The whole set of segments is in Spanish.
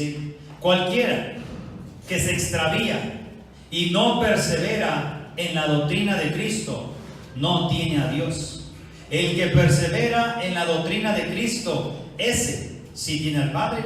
dice: cualquiera que se extravía y no persevera en la doctrina de Cristo, no tiene a Dios. El que persevera en la doctrina de Cristo, ese sí tiene al Padre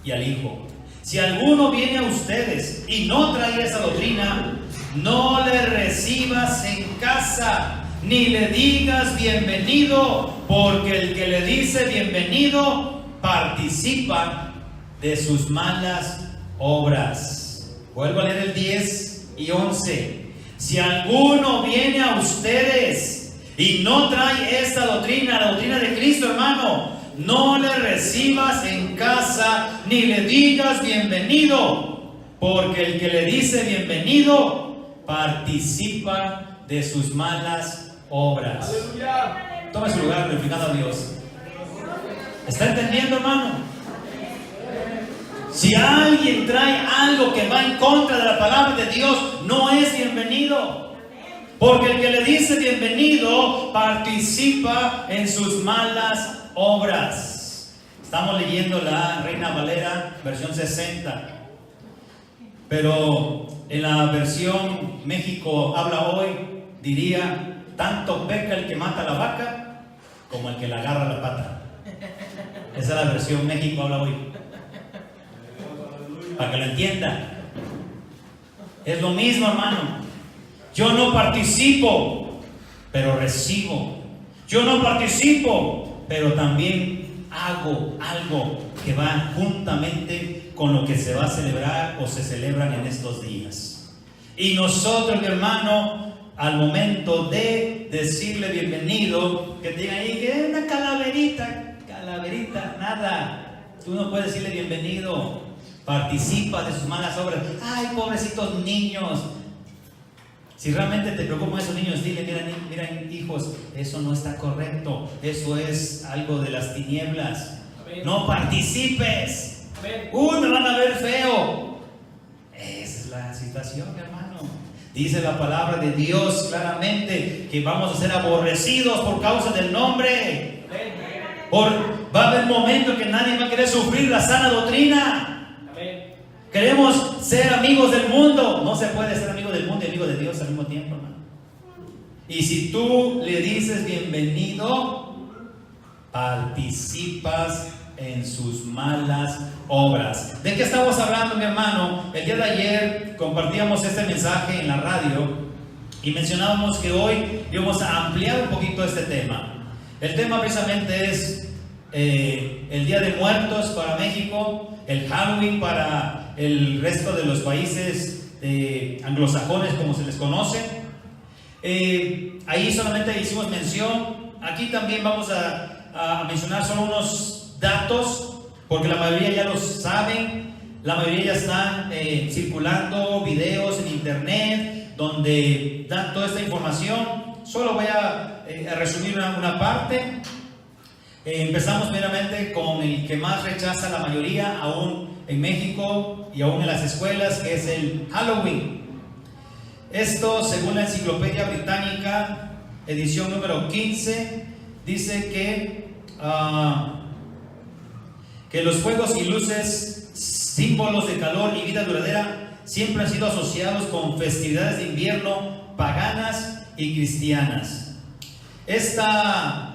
y al Hijo. Si alguno viene a ustedes y no trae esa doctrina, no le recibas en casa, ni le digas bienvenido, porque el que le dice bienvenido participa de sus malas obras. Vuelvo a leer el 10 y 11. Si alguno viene a ustedes y no trae esta doctrina, la doctrina de Cristo, hermano, no le recibas en casa ni le digas bienvenido, porque el que le dice bienvenido participa de sus malas obras. ¡Aleluya! Tome su lugar glorificando a Dios. ¿Está entendiendo, hermano? Si alguien trae algo que va en contra de la palabra de Dios, no es bienvenido, porque el que le dice bienvenido participa en sus malas obras. Estamos leyendo la Reina Valera, versión 60. Pero en la versión México habla hoy, diría: tanto peca el que mata la vaca como el que la agarra la pata. Esa es la versión México habla hoy. Para que lo entiendan. Es lo mismo, hermano. Yo no participo, pero recibo. Yo no participo, pero también hago algo que va juntamente con lo que se va a celebrar o se celebran en estos días. Y nosotros, mi hermano, al momento de decirle bienvenido, que te digan ahí que es una calaverita, nada. Tú no puedes decirle bienvenido. Participa de sus malas obras. Ay, pobrecitos niños. Si realmente te preocupan esos niños, dile: miren, hijos, eso no está correcto. Eso es algo de las tinieblas. Amén. No participes. Amén. Me van a ver feo. Esa es la situación, hermano. Dice la palabra de Dios claramente que vamos a ser aborrecidos por causa del nombre. Va a haber momentos que nadie va a querer sufrir la sana doctrina. Queremos ser amigos del mundo. No se puede ser amigo del mundo y amigo de Dios al mismo tiempo, hermano. Y si tú le dices bienvenido, participas en sus malas obras. ¿De qué estamos hablando, mi hermano? El día de ayer compartíamos este mensaje en la radio y mencionábamos que hoy íbamos a ampliar un poquito este tema. El tema precisamente es el Día de Muertos para México, el Halloween para el resto de los países anglosajones, como se les conoce. Ahí solamente hicimos mención. Aquí también vamos a mencionar solo unos datos, porque la mayoría ya los saben. La mayoría ya están circulando videos en internet donde dan toda esta información. Solo voy a resumir una parte. Empezamos meramente con el que más rechaza la mayoría, aún en México y aún en las escuelas, que es el Halloween. Esto, según la Enciclopedia Británica, edición número 15, dice que los fuegos y luces, símbolos de calor y vida duradera, siempre han sido asociados con festividades de invierno paganas y cristianas. Esta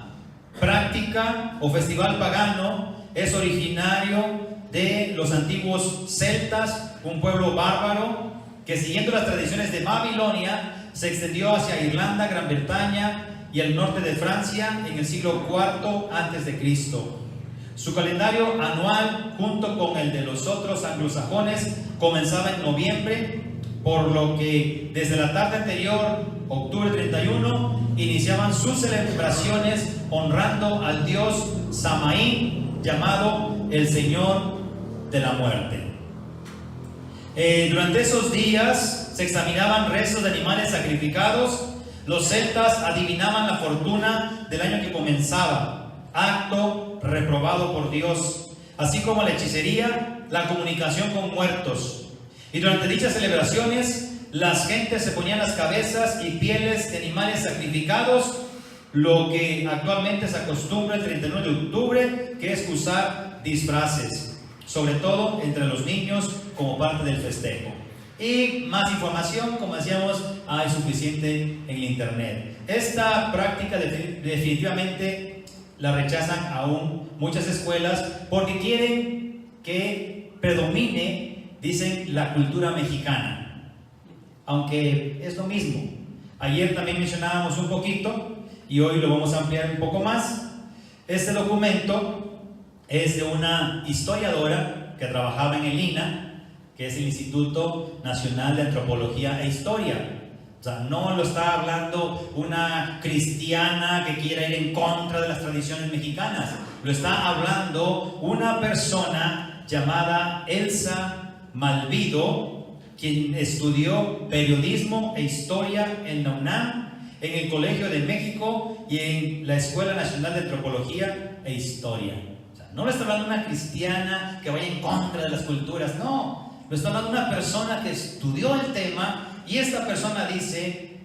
práctica o festival pagano es originario de los antiguos celtas, un pueblo bárbaro que, siguiendo las tradiciones de Babilonia, se extendió hacia Irlanda, Gran Bretaña y el norte de Francia en el siglo IV a.C. Su calendario anual, junto con el de los otros anglosajones, comenzaba en noviembre, por lo que desde la tarde anterior, octubre 31, iniciaban sus celebraciones honrando al dios Samaín, llamado el Señor de la Muerte. Durante esos días se examinaban restos de animales sacrificados. Los celtas adivinaban la fortuna del año que comenzaba, acto reprobado por Dios, así como la hechicería, la comunicación con muertos. Y durante dichas celebraciones, las gentes se ponían las cabezas y pieles de animales sacrificados, lo que actualmente se acostumbra el 31 de octubre, que es usar disfraces. sobre todo entre los niños como parte del festejo. Y más información, como decíamos, hay suficiente en el internet. Esta práctica definitivamente la rechazan aún muchas escuelas porque quieren que predomine, dicen, la cultura mexicana, aunque es lo mismo. Ayer también mencionábamos un poquito y hoy lo vamos a ampliar un poco más. Este documento es de una historiadora que trabajaba en el INA, que es el Instituto Nacional de Antropología e Historia. O sea, no lo está hablando una cristiana que quiera ir en contra de las tradiciones mexicanas. Lo está hablando una persona llamada Elsa Malvido, quien estudió periodismo e historia en la UNAM, en el Colegio de México y en la Escuela Nacional de Antropología e Historia. O sea, no lo está hablando una cristiana que vaya en contra de las culturas, no. Lo está hablando una persona que estudió el tema y esta persona dice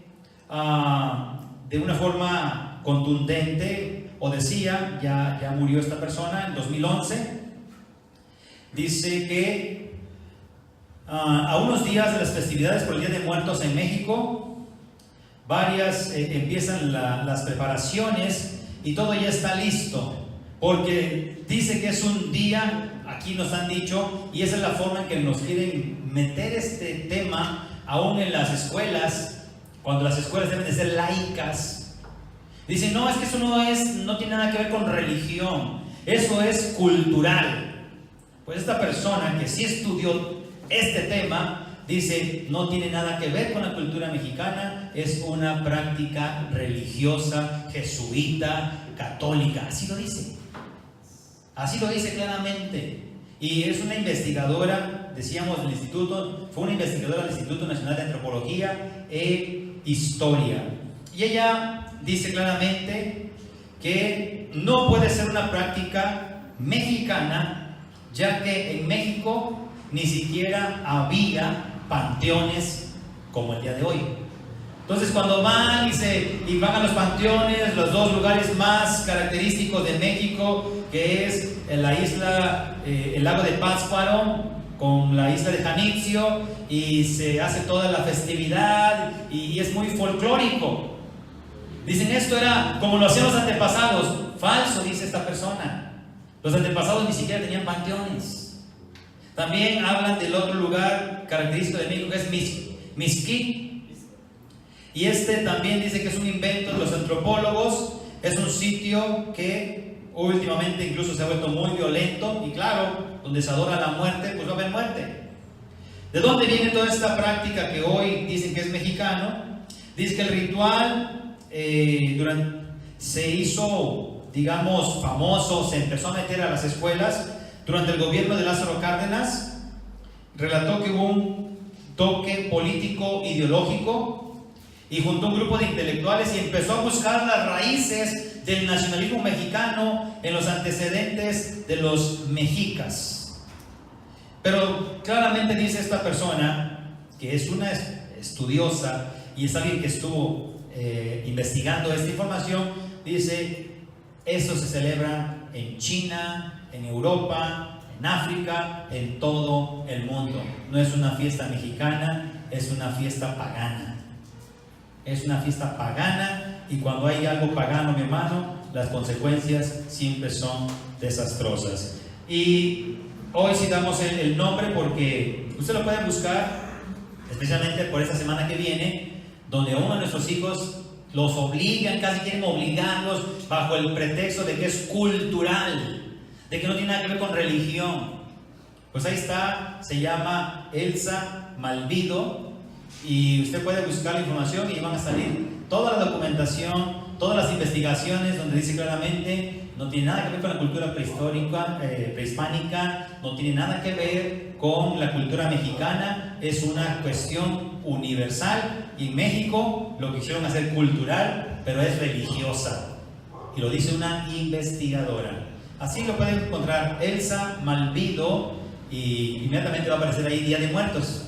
de una forma contundente, o decía, ya murió esta persona en 2011, dice que a unos días de las festividades por el Día de Muertos en México, empiezan las preparaciones y todo ya está listo, porque dice que es un día, aquí nos han dicho, y esa es la forma en que nos quieren meter este tema aún en las escuelas, cuando las escuelas deben de ser laicas. Dicen, no, es que eso no tiene nada que ver con religión, eso es cultural. Pues esta persona que sí estudió este tema dice, no tiene nada que ver con la cultura mexicana, es una práctica religiosa, jesuita, católica, así lo dice. Así lo dice claramente. Y es una investigadora, decíamos, del instituto, fue una investigadora del Instituto Nacional de Antropología e Historia. Y ella dice claramente que no puede ser una práctica mexicana, ya que en México ni siquiera había panteones como el día de hoy. Entonces, cuando van y van a los panteones, los dos lugares más característicos de México, que es la isla, el lago de Pátzcuaro, con la isla de Janitzio, y se hace toda la festividad, y es muy folclórico. Dicen, esto era como lo hacían los antepasados. Falso, dice esta persona. Los antepasados ni siquiera tenían panteones. También hablan del otro lugar característico de México, que es Mixquic. Y este también dice que es un invento de los antropólogos. Es un sitio que últimamente incluso se ha vuelto muy violento. Y claro, donde se adora la muerte, pues va a haber muerte. ¿De dónde viene toda esta práctica que hoy dicen que es mexicano? Dice que el ritual se hizo, digamos, famoso, se empezó a meter a las escuelas durante el gobierno de Lázaro Cárdenas. Relató que hubo un toque político ideológico y juntó un grupo de intelectuales y empezó a buscar las raíces del nacionalismo mexicano en los antecedentes de los mexicas. Pero claramente dice esta persona, que es una estudiosa y es alguien que estuvo investigando esta información, dice, esto se celebra en China, en Europa, en África, en todo el mundo. No es una fiesta mexicana, es una fiesta pagana. Es una fiesta pagana, y cuando hay algo pagano, mi hermano, las consecuencias siempre son desastrosas. Y hoy sí damos el nombre porque usted lo puede buscar, especialmente por esta semana que viene, donde uno de nuestros hijos los obligan, casi quieren obligarlos bajo el pretexto de que es cultural, de que no tiene nada que ver con religión. Pues ahí está, se llama Elsa Malvido, y usted puede buscar la información y van a salir toda la documentación, todas las investigaciones donde dice claramente no tiene nada que ver con la cultura prehistórica, prehispánica, no tiene nada que ver con la cultura mexicana, es una cuestión universal, y México lo quisieron hacer cultural, pero es religiosa, y lo dice una investigadora. Así lo pueden encontrar, Elsa Malvido, y inmediatamente va a aparecer ahí Día de Muertos.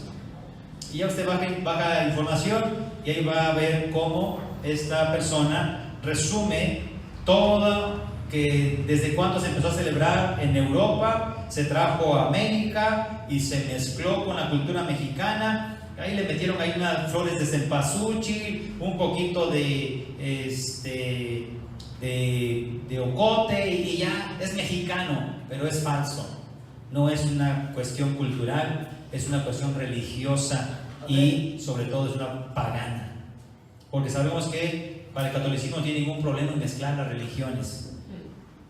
Y ya usted baja información y ahí va a ver cómo esta persona resume todo, que desde cuándo se empezó a celebrar en Europa se trajo a América y se mezcló con la cultura mexicana. Ahí le metieron ahí unas flores de cempasúchil, un poquito de ocote y ya es mexicano, pero es falso. No es una cuestión cultural, es una cuestión religiosa y sobre todo es una pagana. Porque sabemos que para el catolicismo no tiene ningún problema en mezclar las religiones.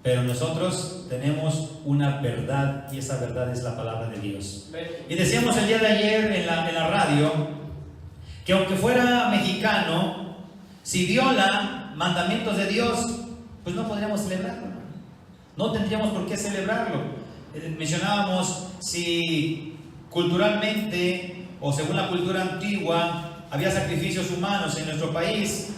Pero nosotros tenemos una verdad y esa verdad es la palabra de Dios. Y decíamos el día de ayer en la radio que aunque fuera mexicano, si viola mandamientos de Dios, pues no podríamos celebrarlo. No tendríamos por qué celebrarlo. Mencionábamos si culturalmente o según la cultura antigua había sacrificios humanos en nuestro país,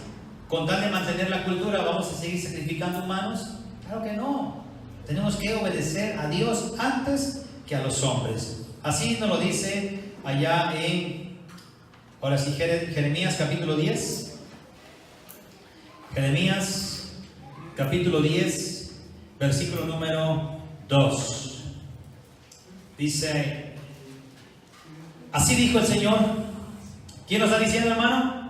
con tal de mantener la cultura, ¿vamos a seguir sacrificando humanos? Claro que no. Tenemos que obedecer a Dios antes que a los hombres. Así nos lo dice allá en, ahora sí, Jeremías capítulo 10. Jeremías capítulo 10, versículo número 2. Dice, así dijo el Señor. ¿Quién nos está diciendo, hermano?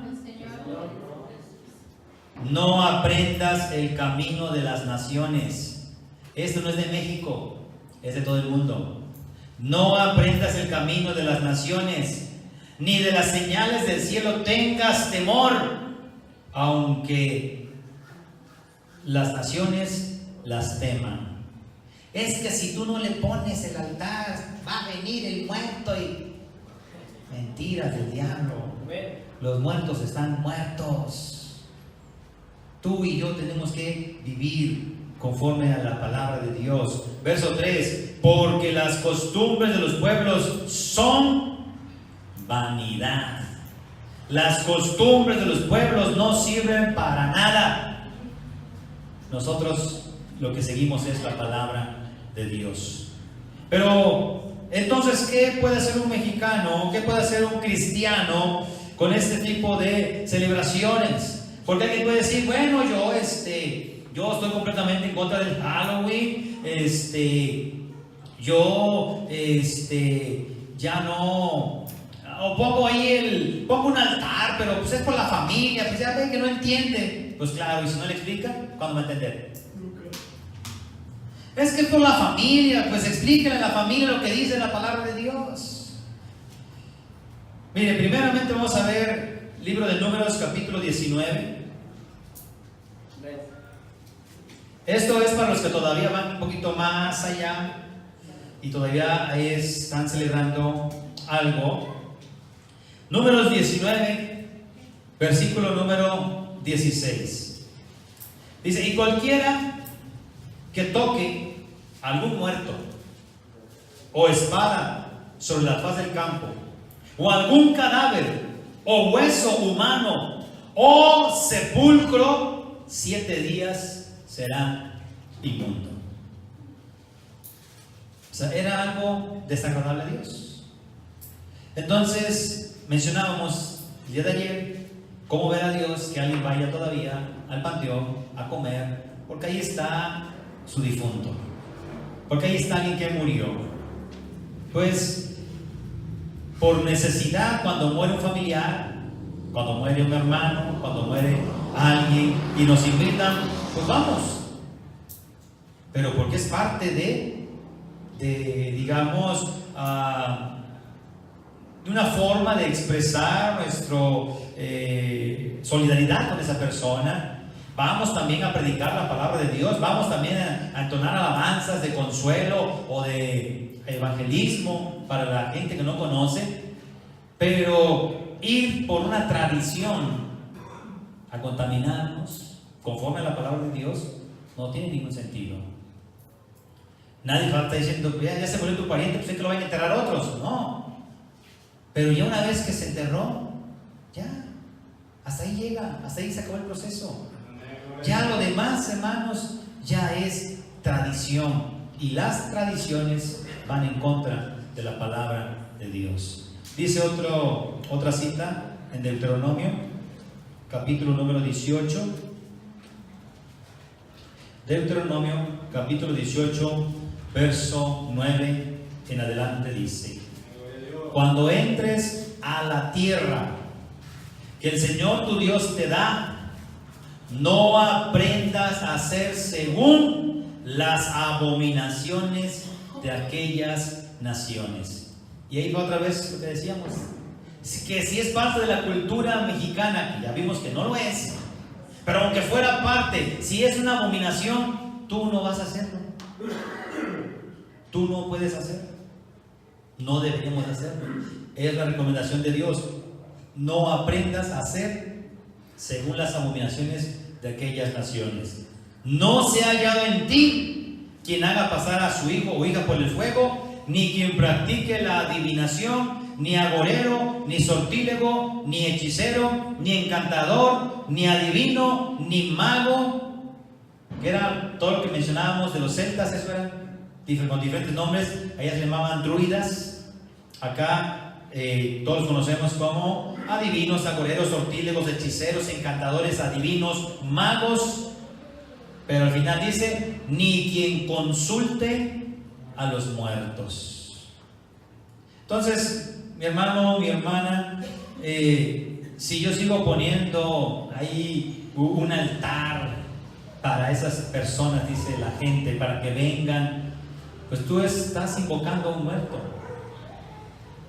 No aprendas el camino de las naciones. Esto no es de México, es de todo el mundo. No aprendas el camino de las naciones, ni de las señales del cielo tengas temor, aunque las naciones las teman. Es que si tú no le pones el altar, va a venir el muerto y... Mentiras del diablo. Los muertos están muertos. Tú y yo tenemos que vivir conforme a la palabra de Dios. Verso 3. Porque las costumbres de los pueblos son vanidad. Las costumbres de los pueblos no sirven para nada. Nosotros lo que seguimos es la palabra de Dios. Pero entonces, ¿qué puede hacer un mexicano? ¿Qué puede hacer un cristiano con este tipo de celebraciones? Porque alguien puede decir, bueno, yo estoy completamente en contra del Halloween, ya no, o pongo un altar, pero pues es por la familia, pues ya ve que no entiende. Pues claro, y si no le explica, ¿cuándo va a entender? Es que por la familia, pues explíquenle a la familia lo que dice la palabra de Dios. Mire, primeramente vamos a ver libro de Números capítulo 19. Esto es para los que todavía van un poquito más allá y todavía están celebrando algo. Números 19, versículo número 16. Dice, y cualquiera que toque algún muerto o espada sobre la faz del campo, o algún cadáver o hueso humano o sepulcro, 7 días será inmundo. O sea, era algo desagradable a Dios. Entonces mencionábamos el día de ayer cómo ver a Dios que alguien vaya todavía al panteón a comer, porque ahí está su difunto, porque ahí está alguien que murió. Pues por necesidad, cuando muere un familiar, cuando muere un hermano, cuando muere alguien y nos invitan, pues vamos. Pero porque es parte de digamos, de una forma de expresar nuestra solidaridad con esa persona. Vamos también a predicar la palabra de Dios, vamos también a entonar alabanzas de consuelo o de evangelismo para la gente que no conoce. Pero ir por una tradición a contaminarnos conforme a la palabra de Dios no tiene ningún sentido. Nadie va a estar diciendo, ya se murió tu pariente, pues es que lo van a enterrar otros. No. Pero ya una vez que se enterró, ya, hasta ahí llega, hasta ahí se acabó el proceso. Ya lo demás, hermanos, ya es tradición. Y las tradiciones van en contra de la palabra de Dios. Dice otra cita en Deuteronomio, capítulo número 18. Deuteronomio, capítulo 18, verso 9 en adelante dice: cuando entres a la tierra que el Señor tu Dios te da, no aprendas a hacer según las abominaciones de aquellas naciones. Y ahí va otra vez lo que decíamos, que si es parte de la cultura mexicana, que ya vimos que no lo es, pero aunque fuera parte, si es una abominación, tú no vas a hacerlo. Tú no puedes hacerlo. No deberíamos hacerlo. Es la recomendación de Dios. No aprendas a hacer según las abominaciones de aquellas naciones. No se ha hallado en ti quien haga pasar a su hijo o hija por el fuego, ni quien practique la adivinación, ni agorero, ni sortílego, ni hechicero, ni encantador, ni adivino, ni mago, que era todo lo que mencionábamos de los celtas. Eso era con diferentes nombres. Ellas se llamaban druidas. Acá todos conocemos como adivinos, agoreros, sortílegos, hechiceros, encantadores, adivinos, magos. Pero al final dice: ni quien consulte a los muertos. Entonces, mi hermano, mi hermana, si yo sigo poniendo ahí un altar para esas personas, dice la gente, para que vengan, pues tú estás invocando a un muerto.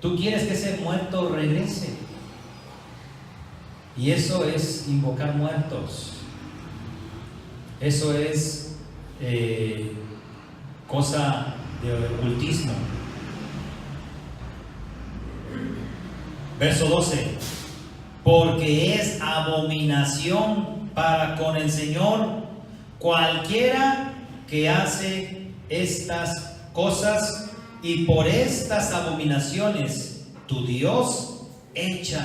Tú quieres que ese muerto regrese. Y eso es invocar muertos. Eso es cosa de ocultismo. Verso 12: porque es abominación para con el Señor cualquiera que hace estas cosas, y por estas abominaciones tu Dios echa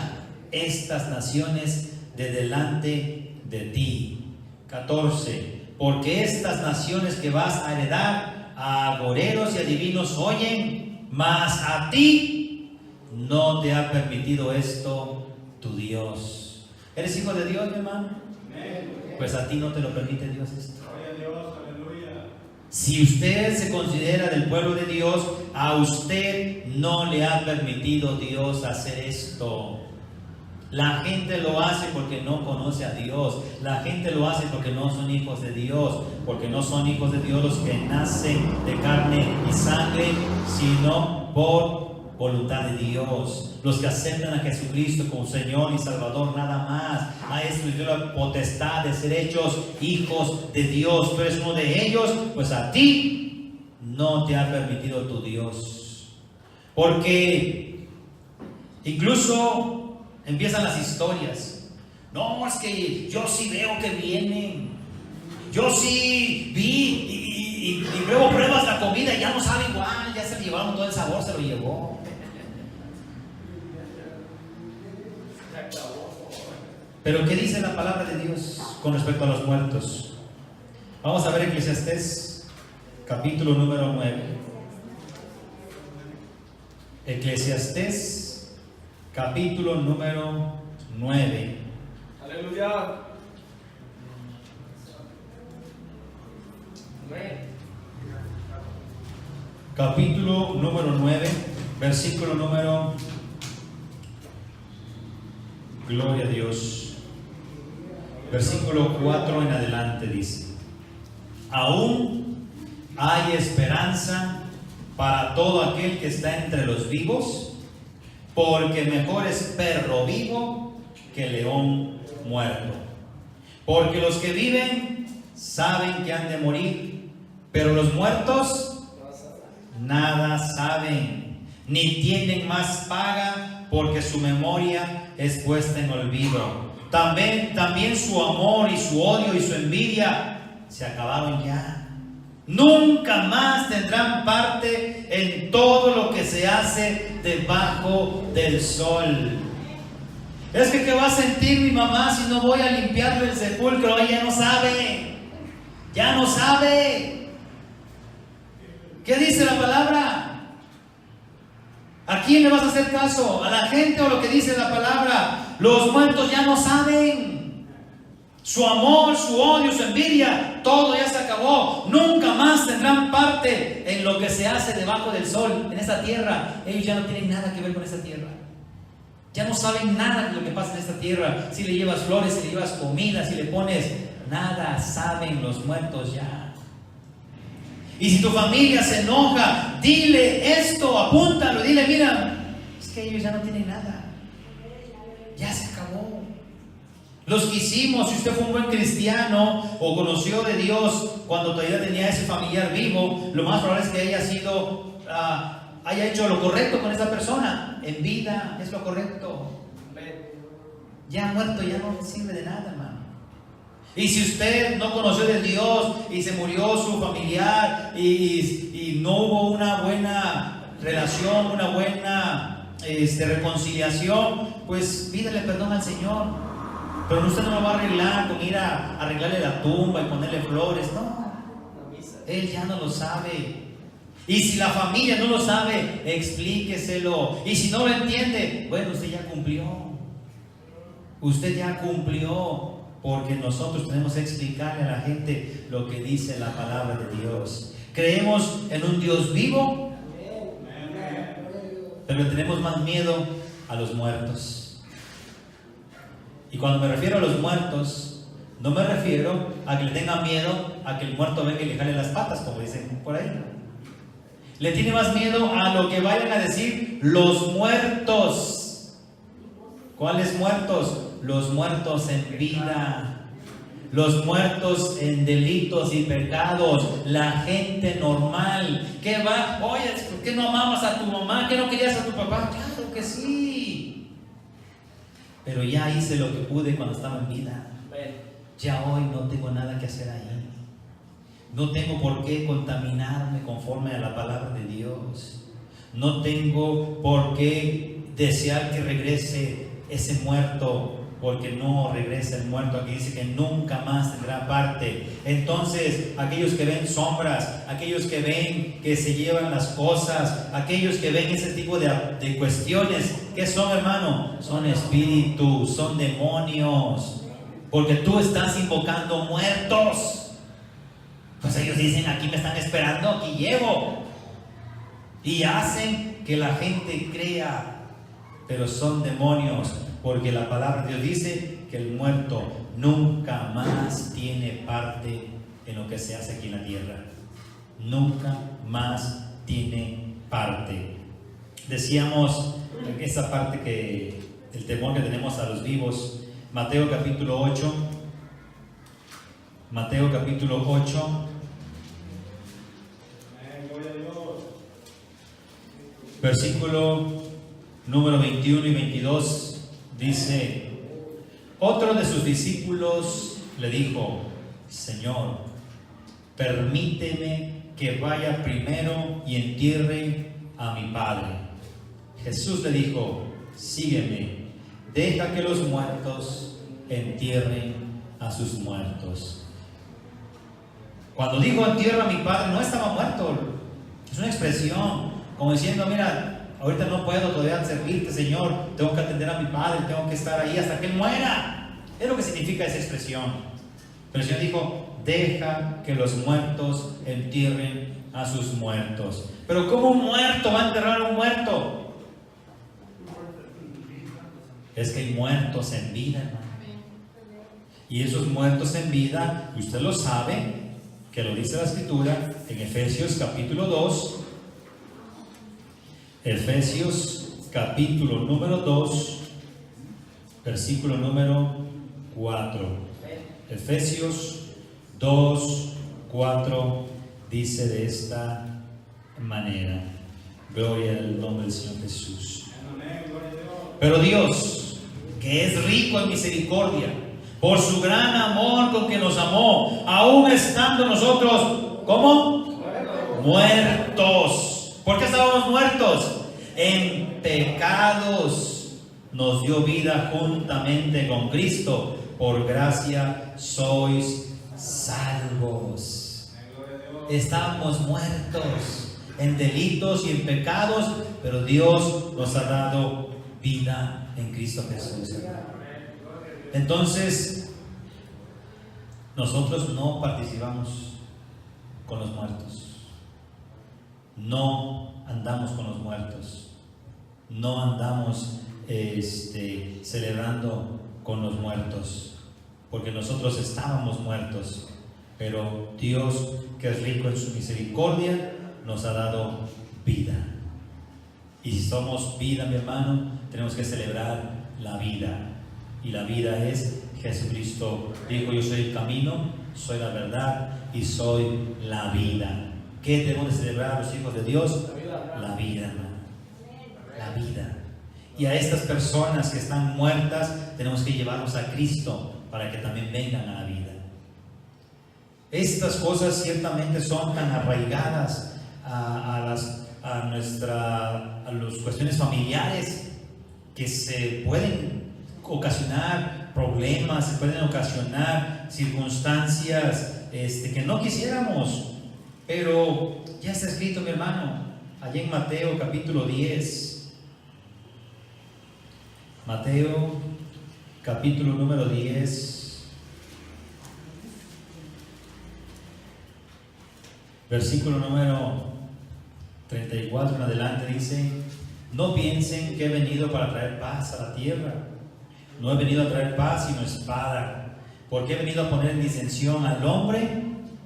estas naciones de delante de ti. 14: porque estas naciones que vas a heredar a agoreros y adivinos oyen, mas a ti no te ha permitido esto tu Dios. ¿Eres hijo de Dios, mi hermano? Pues a ti no te lo permite Dios esto. Si usted se considera del pueblo de Dios, a usted no le ha permitido Dios hacer esto. La gente lo hace porque no conoce a Dios. La gente lo hace porque no son hijos de Dios. Porque no son hijos de Dios los que nacen de carne y sangre, sino por voluntad de Dios. Los que aceptan a Jesucristo como Señor y Salvador, nada más. A esto les dio la potestad de ser hechos hijos de Dios. Tú eres uno de ellos, pues a ti no te ha permitido tu Dios. Porque incluso empiezan las historias. No, es que yo sí veo que vienen. Yo sí vi y luego pruebas la comida y ya no sabe igual. Ya se le llevaron todo el sabor, se lo llevó. Pero ¿qué dice la palabra de Dios con respecto a los muertos? Vamos a ver Eclesiastés, capítulo número 9. Eclesiastés, capítulo número 9. Aleluya. Capítulo número 9, versículo número... Gloria a Dios. Versículo 4 en adelante dice: aún hay esperanza para todo aquel que está entre los vivos, porque mejor es perro vivo que león muerto. Porque los que viven saben que han de morir, pero los muertos nada saben, ni tienen más paga, porque su memoria es puesta en olvido. También su amor y su odio y su envidia se acabaron ya. Nunca más tendrán parte en todo lo que se hace debajo del sol. Es que ¿qué va a sentir mi mamá si no voy a limpiarle el sepulcro? Ella no sabe. Ya no sabe. ¿Qué dice la palabra? ¿A quién le vas a hacer caso? ¿A la gente o lo que dice la palabra? Los muertos ya no saben. Su amor, su odio, su envidia, todo ya se acabó. Nunca más tendrán parte en lo que se hace debajo del sol, en esta tierra. Ellos ya no tienen nada que ver con esta tierra. Ya no saben nada de lo que pasa en esta tierra. Si le llevas flores, si le llevas comida, si le pones, nada saben los muertos ya. Y si tu familia se enoja, dile esto, apúntalo, dile, mira, es que ellos ya no tienen nada. Ya se acabó. Los que hicimos, si usted fue un buen cristiano o conoció de Dios cuando todavía tenía ese familiar vivo, lo más probable es que haya hecho lo correcto con esa persona. En vida es lo correcto. Ya muerto ya no sirve de nada, hermano. Y si usted no conoció de Dios y se murió su familiar y no hubo una buena relación, una buena reconciliación, pues pídele perdón al Señor. Pero usted no lo va a arreglar con ir a arreglarle la tumba y ponerle flores. No, Él ya no lo sabe. Y si la familia no lo sabe, explíqueselo. Y si no lo entiende, bueno, usted ya cumplió. Usted ya cumplió. Porque nosotros tenemos que explicarle a la gente lo que dice la palabra de Dios. Creemos en un Dios vivo, pero le tenemos más miedo a los muertos. Y cuando me refiero a los muertos, no me refiero a que le tengan miedo a que el muerto venga y le jale las patas, como dicen por ahí. Le tiene más miedo a lo que vayan a decir los muertos. ¿Cuáles muertos? Los muertos en vida, los muertos en delitos y pecados, la gente normal que va, oye, ¿por qué no amabas a tu mamá? ¿Qué no querías a tu papá? Claro que sí, pero ya hice lo que pude cuando estaba en vida. Ya hoy no tengo nada que hacer ahí. No tengo por qué contaminarme conforme a la palabra de Dios. No tengo por qué desear que regrese ese muerto, porque no regresa el muerto. Aquí dice que nunca más tendrá parte. Entonces, aquellos que ven sombras, aquellos que ven que se llevan las cosas, aquellos que ven ese tipo de cuestiones, ¿qué son, hermano? Son espíritus, son demonios, porque tú estás invocando muertos. Pues ellos dicen, aquí me están esperando, aquí llego, y hacen que la gente crea, pero son demonios. Porque la palabra de Dios dice que el muerto nunca más tiene parte en lo que se hace aquí en la tierra. Nunca más tiene parte. Decíamos en esa parte que el temor que tenemos a los vivos, Mateo capítulo 8. Mateo capítulo 8. Versículo número 21 y 22. Dice, otro de sus discípulos le dijo, Señor, permíteme que vaya primero y entierre a mi padre. Jesús le dijo, sígueme, deja que los muertos entierren a sus muertos. Cuando dijo entierra a mi padre, no estaba muerto. Es una expresión, como diciendo, mira, ahorita no puedo todavía servirte, Señor. Tengo que atender a mi padre, tengo que estar ahí hasta que él muera. Es lo que significa esa expresión. Pero el Señor dijo, deja que los muertos entierren a sus muertos. Pero ¿cómo un muerto va a enterrar a un muerto? Es que hay muertos en vida, hermano. Y esos muertos en vida, usted lo sabe, que lo dice la Escritura en Efesios capítulo 2. Efesios capítulo número 2, versículo número 4. Efesios 2, 4 dice de esta manera. Gloria al nombre del Señor Jesús. Pero Dios, que es rico en misericordia, por su gran amor con que nos amó, aún estando nosotros, ¿cómo? Muertos. ¿Por qué estábamos muertos? En pecados nos dio vida juntamente con Cristo. Por gracia sois salvos. Estábamos muertos en delitos y en pecados, pero Dios nos ha dado vida en Cristo Jesús. Entonces, nosotros no participamos con los muertos. No andamos con los muertos. No andamos celebrando con los muertos, porque nosotros estábamos muertos, pero Dios, que es rico en su misericordia, nos ha dado vida. Y si somos vida, mi hermano, tenemos que celebrar la vida. Y la vida es Jesucristo. Dijo: yo soy el camino, soy la verdad y soy la vida. ¿Qué tenemos de celebrar los hijos de Dios? La vida, hermano. La vida. Y a estas personas que están muertas tenemos que llevarlos a Cristo para que también vengan a la vida. Estas cosas ciertamente son tan arraigadas a las cuestiones familiares, que se pueden ocasionar problemas, se pueden ocasionar circunstancias que no quisiéramos, pero ya está escrito, mi hermano, allá en Mateo capítulo 10. Mateo capítulo número 10, versículo número 34 en adelante, dice: no piensen que he venido para traer paz a la tierra. No he venido a traer paz sino espada, porque he venido a poner en disensión al hombre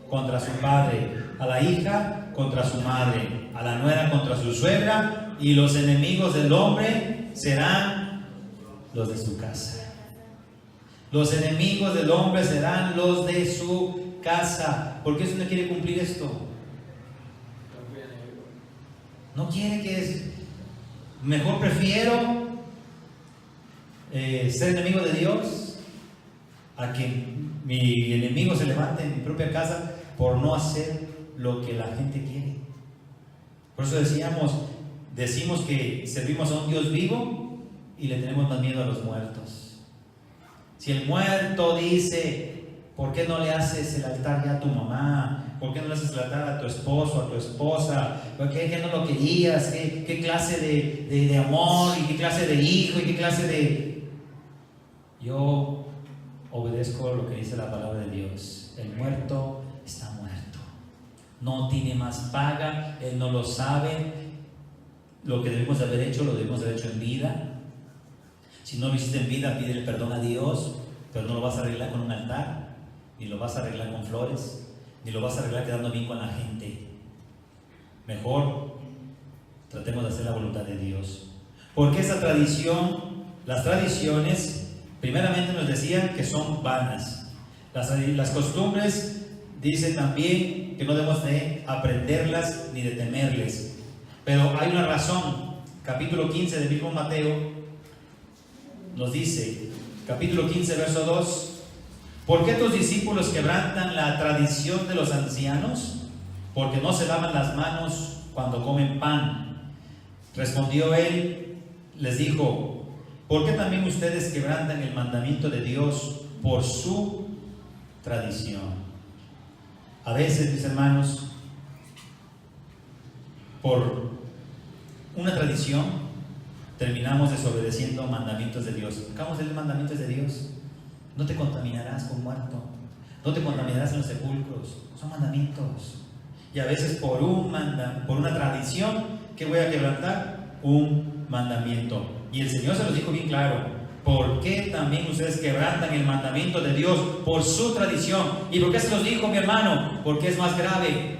contra su padre, a la hija contra su madre, a la nuera contra su suegra, y los enemigos del hombre serán los de su casa. Los enemigos del hombre serán los de su casa. ¿Por qué usted no quiere cumplir esto? No quiere mejor prefiero ser enemigo de Dios a que mi enemigo se levante en mi propia casa por no hacer lo que la gente quiere. Por eso decimos que servimos a un Dios vivo y le tenemos más miedo a los muertos. Si el muerto dice: ¿por qué no le haces el altar ya a tu mamá? ¿Por qué no le haces el altar a tu esposo, a tu esposa? ¿Por qué no lo querías? ¿Qué clase de amor? ¿Y qué clase de hijo? ¿Y qué clase de...? Yo obedezco lo que dice la palabra de Dios. El muerto está muerto. No tiene más paga. Él no lo sabe. Lo que debemos de haber hecho, lo debemos de haber hecho en vida. Si no lo hiciste en vida, pídele perdón a Dios, pero no lo vas a arreglar con un altar, ni lo vas a arreglar con flores, ni lo vas a arreglar quedando bien con la gente. Mejor tratemos de hacer la voluntad de Dios. Porque esa tradición, las tradiciones, primeramente nos decían que son vanas. Las costumbres dicen también que no debemos de aprenderlas ni de temerles. Pero hay una razón. Capítulo 15 del mismo Mateo nos dice, capítulo 15, verso 2: ¿por qué tus discípulos quebrantan la tradición de los ancianos? Porque no se lavan las manos cuando comen pan. Respondió él, les dijo: ¿por qué también ustedes quebrantan el mandamiento de Dios por su tradición? A veces, mis hermanos, por una tradición terminamos desobedeciendo mandamientos de Dios. Acabamos de leer mandamientos de Dios. No te contaminarás con muerto, no te contaminarás en los sepulcros. Son mandamientos. Y a veces por una tradición, ¿qué voy a quebrantar? Un mandamiento. Y el Señor se los dijo bien claro: ¿por qué también ustedes quebrantan el mandamiento de Dios por su tradición? ¿Y por qué se los dijo, mi hermano? Porque es más grave.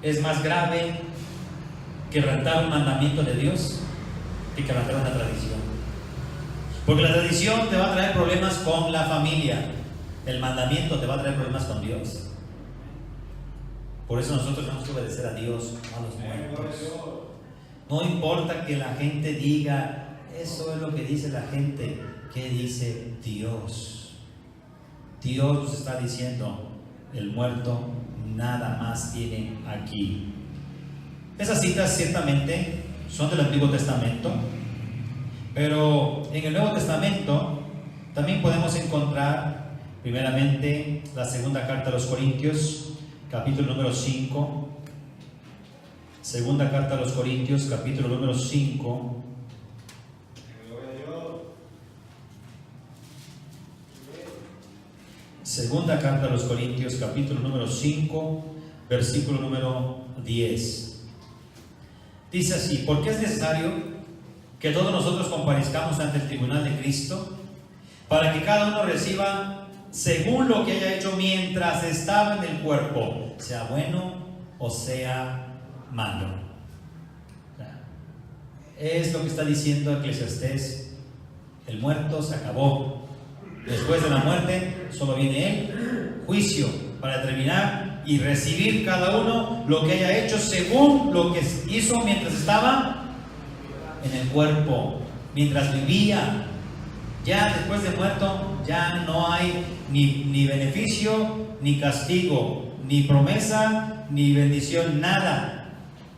Es más grave quebrantar un mandamiento de Dios que quebrantar una tradición. Porque la tradición te va a traer problemas con la familia. El mandamiento te va a traer problemas con Dios. Por eso nosotros tenemos que obedecer a Dios, no a los muertos. No importa que la gente diga: eso es lo que dice la gente. ¿Qué dice Dios? Dios nos está diciendo: el muerto nada más tiene aquí. Esas citas ciertamente son del Antiguo Testamento, pero en el Nuevo Testamento también podemos encontrar primeramente la segunda carta a los Corintios, capítulo número 5. Segunda carta a los Corintios, capítulo número 5. Segunda carta a los Corintios, capítulo número 5, versículo número 10. Dice así: porque es necesario que todos nosotros comparezcamos ante el tribunal de Cristo, para que cada uno reciba según lo que haya hecho mientras estaba en el cuerpo, sea bueno o sea malo. Es lo que está diciendo Eclesiastés. El muerto se acabó. Después de la muerte solo viene el juicio, para terminar y recibir cada uno lo que haya hecho según lo que hizo mientras estaba en el cuerpo, mientras vivía. Ya después de muerto ya no hay ni beneficio, ni castigo, ni promesa, ni bendición, nada.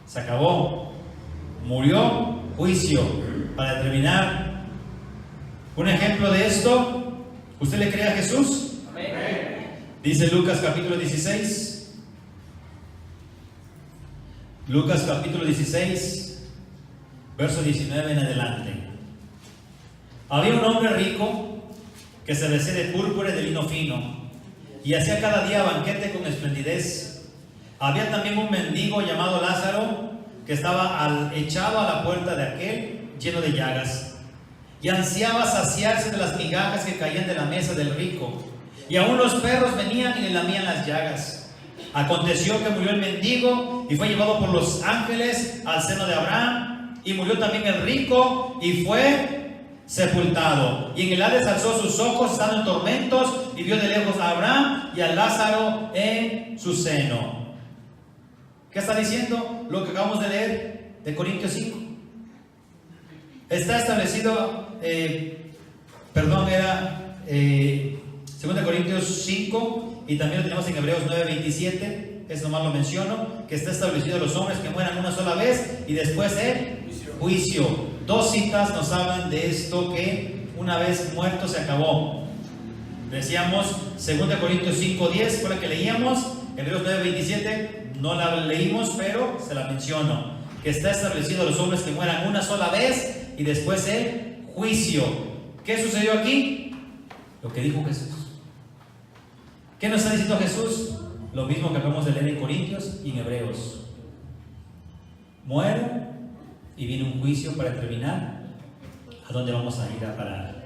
Se acabó. Murió, juicio, para terminar. Un ejemplo de esto: ¿usted le cree a Jesús? Amén. Dice Lucas capítulo 16. Lucas capítulo 16, verso 19 en adelante. Había un hombre rico que se vestía de púrpura y de lino fino, y hacía cada día banquete con esplendidez. Había también un mendigo llamado Lázaro, que estaba echado a la puerta de aquel, lleno de llagas, y ansiaba saciarse de las migajas que caían de la mesa del rico, y aún los perros venían y le lamían las llagas. Aconteció que murió el mendigo y fue llevado por los ángeles al seno de Abraham, y murió también el rico y fue sepultado. Y en el Hades alzó sus ojos estando en tormentos, y vio de lejos a Abraham y a Lázaro en su seno. ¿Qué está diciendo? Lo que acabamos de leer de Corintios 5. Está establecido, era 2 Corintios 5, y también lo tenemos en Hebreos 9:27. Es nomás lo menciono, que está establecido los hombres que mueran una sola vez y después el juicio. Dos citas nos hablan de esto, que una vez muerto se acabó. Decíamos 2 Corintios 5:10 fue la que leíamos. Hebreos 9:27 no la leímos, pero se la menciono, que está establecido los hombres que mueran una sola vez y después el juicio. ¿Qué sucedió aquí? Lo que dijo Jesús. ¿Qué nos está diciendo Jesús? Lo mismo que acabamos de leer en Corintios y en Hebreos. Muero y viene un juicio para terminar. ¿A dónde vamos a ir a parar?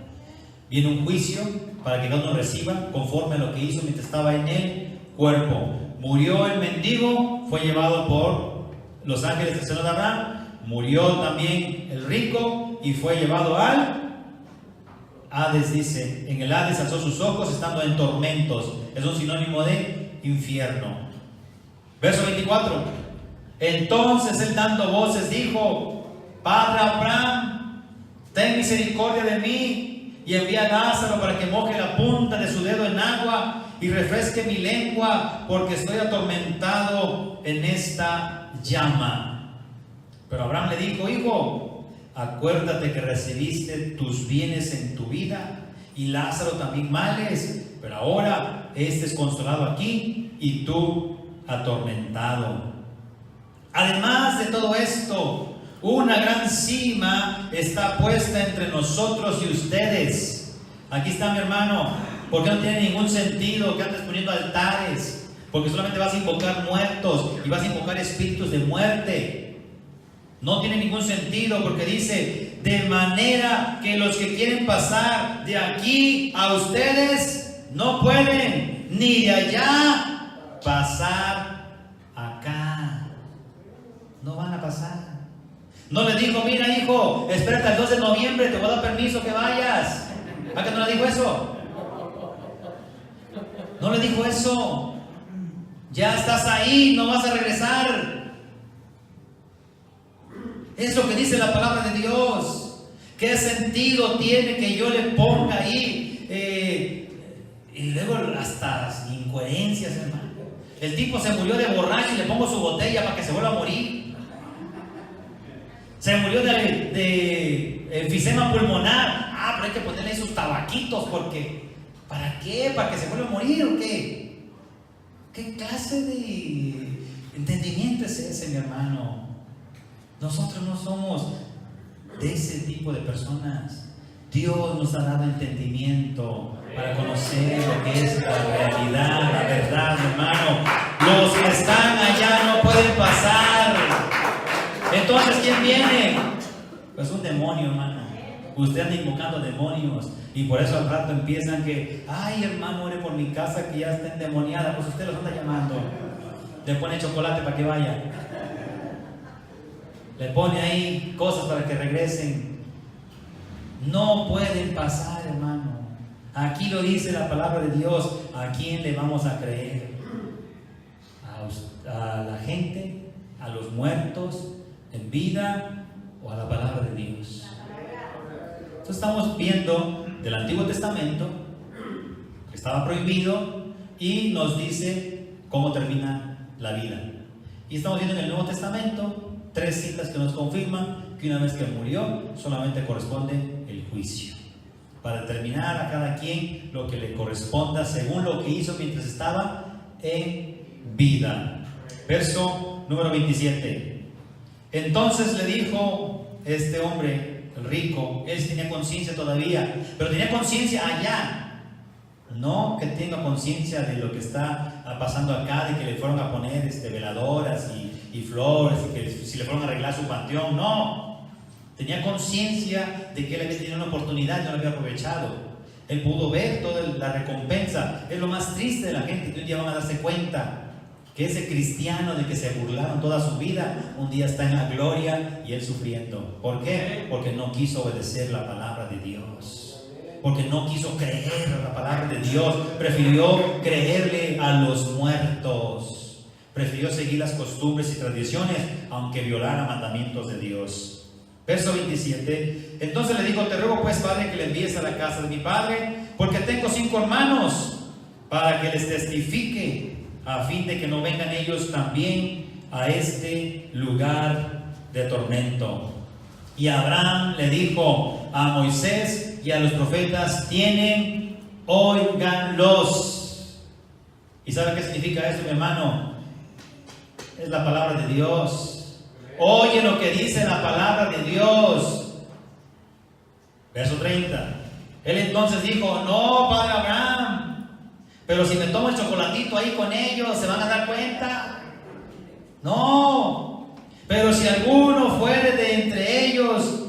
Viene un juicio para que cada uno reciba conforme a lo que hizo mientras estaba en el cuerpo. Murió el mendigo, fue llevado por los ángeles del seno de Abraham. Murió también el rico y fue llevado al Hades. Dice, en el Hades alzó sus ojos estando en tormentos. Es un sinónimo de infierno. Verso 24. Entonces él, dando voces, dijo: Padre Abraham, ten misericordia de mí y envía a Lázaro para que moje la punta de su dedo en agua y refresque mi lengua, porque estoy atormentado en esta llama. Pero Abraham le dijo: Hijo, acuérdate que recibiste tus bienes en tu vida y Lázaro también males, pero ahora este es consolado aquí y tú atormentado. Además de todo esto, una gran cima está puesta entre nosotros y ustedes. Aquí está, mi hermano. Porque no tiene ningún sentido que andes poniendo altares, porque solamente vas a invocar muertos y vas a invocar espíritus de muerte. No tiene ningún sentido, porque dice: de manera que los que quieren pasar de aquí a ustedes no pueden, ni de allá pasar acá. No van a pasar. No le dijo: mira, hijo, espérate al 2 de noviembre, te voy a dar permiso que vayas. ¿A qué no le dijo eso? No le dijo eso. Ya estás ahí, no vas a regresar. Es lo que dice la palabra de Dios. ¿Qué sentido tiene que yo le ponga ahí? Y luego hasta incoherencias, hermano. El tipo se murió de borracho y le pongo su botella para que se vuelva a morir. Se murió de enfisema pulmonar. Pero hay que ponerle sus tabaquitos porque... ¿Para qué? ¿Para que se vuelva a morir o qué? ¿Qué clase de entendimiento es ese, mi hermano? Nosotros no somos de ese tipo de personas. Dios nos ha dado entendimiento para conocer lo que es la realidad, la verdad, hermano. Los que están allá no pueden pasar. Entonces, ¿quién viene? Pues un demonio, hermano. Usted anda invocando demonios y por eso al rato empiezan que, ay, hermano, ore por mi casa que ya está endemoniada. Pues usted los anda llamando. Le pone chocolate para que vaya. Le pone ahí cosas para que regresen. No pueden pasar, hermano. Aquí lo dice la palabra de Dios. ¿A quién le vamos a creer? ¿A la gente? ¿A los muertos en vida? ¿O a la palabra de Dios? Entonces estamos viendo del Antiguo Testamento que estaba prohibido y nos dice cómo termina la vida. Y estamos viendo en el Nuevo Testamento 3 citas que nos confirman que una vez que murió solamente corresponde el juicio, para determinar a cada quien lo que le corresponda según lo que hizo mientras estaba en vida. Verso número 27. Entonces le dijo este hombre, el rico, él tenía conciencia todavía, pero tenía conciencia allá, no que tenga conciencia de lo que está pasando acá, de que le fueron a poner veladoras y flores, y que si le fueron a arreglar su panteón. No, tenía conciencia de que él había tenido una oportunidad y no la había aprovechado. Él pudo ver toda la recompensa. Es lo más triste de la gente, que un día van a darse cuenta que ese cristiano de que se burlaron toda su vida, un día está en la gloria y él sufriendo. ¿Por qué? Porque no quiso obedecer la palabra de Dios, porque no quiso creer a la palabra de Dios, prefirió creerle a los muertos, prefirió seguir las costumbres y tradiciones, aunque violara mandamientos de Dios. Verso 27. Entonces le dijo: te ruego pues, padre, que le envíes a la casa de mi padre, porque tengo 5 hermanos, para que les testifique, a fin de que no vengan ellos también a este lugar de tormento. Y Abraham le dijo a Moisés y a los profetas: tienen, óiganlos. ¿Y sabe qué significa esto, mi hermano? Es la palabra de Dios. Oye lo que dice la palabra de Dios. Verso 30. Él entonces dijo: no, padre Abraham, pero si me tomo el chocolatito ahí con ellos, ¿se van a dar cuenta? No, pero si alguno fuere de entre ellos,